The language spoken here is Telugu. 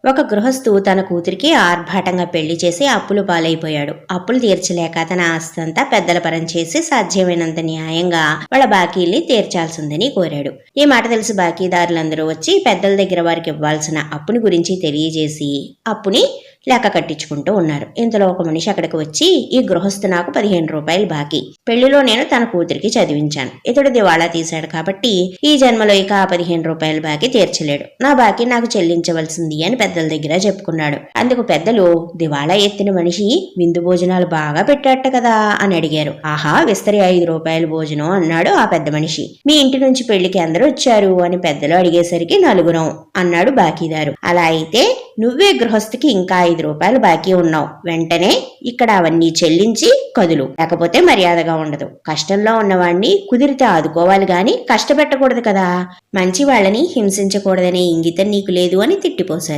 ఒక గృహస్థు తన కూతురికి ఆర్భాటంగా పెళ్లి చేసి అప్పులు పాలైపోయాడు. అప్పులు తీర్చలేక తన ఆస్తంతా పెద్దల పరం చేసి సాధ్యమైనంత న్యాయంగా వాళ్ళ బాకీల్ని తీర్చాల్సిందని కోరాడు. ఈ మాట తెలిసి బాకీదారులందరూ వచ్చి పెద్దల దగ్గర వారికి ఇవ్వాల్సిన అప్పుని గురించి తెలియజేసి అప్పుని లెక్క కట్టించుకుంటూ ఉన్నారు. ఇంతలో ఒక మనిషి అక్కడికి వచ్చి, ఈ గృహస్థు నాకు 15 రూపాయలు బాకీ, పెళ్లిలో నేను తన కూతురికి చదివించాను. ఇతడు దివాళా తీశాడు కాబట్టి ఈ జన్మలో ఇక ఆ 15 రూపాయల బాకీ తీర్చలేడు. నా బాకీ నాకు చెల్లించవలసింది అని పెద్దల దగ్గర చెప్పుకున్నాడు. అందుకు పెద్దలు, దివాళా ఎత్తిన మనిషి విందు భోజనాలు బాగా పెట్టాట కదా అని అడిగారు. ఆహా, విస్తరి 5 రూపాయల భోజనం అన్నాడు ఆ పెద్ద మనిషి. మీ ఇంటి నుంచి పెళ్లికి అందరూ వచ్చారు అని పెద్దలు అడిగేసరికి 4 అన్నాడు బాకీదారు. అలా అయితే నువ్వే గృహస్థికి ఇంకా 5 రూపాయలు బాకీ ఉన్నావు. వెంటనే ఇక్కడ అవన్నీ చెల్లించి కదులు, లేకపోతే మర్యాదగా ఉండదు. కష్టంలో ఉన్నవాణ్ణి కుదిరితే ఆదుకోవాలి గాని కష్టపెట్టకూడదు కదా. మంచి వాళ్ళని హింసించకూడదనే ఇంగితం నీకు లేదు అని తిట్టిపోశారు.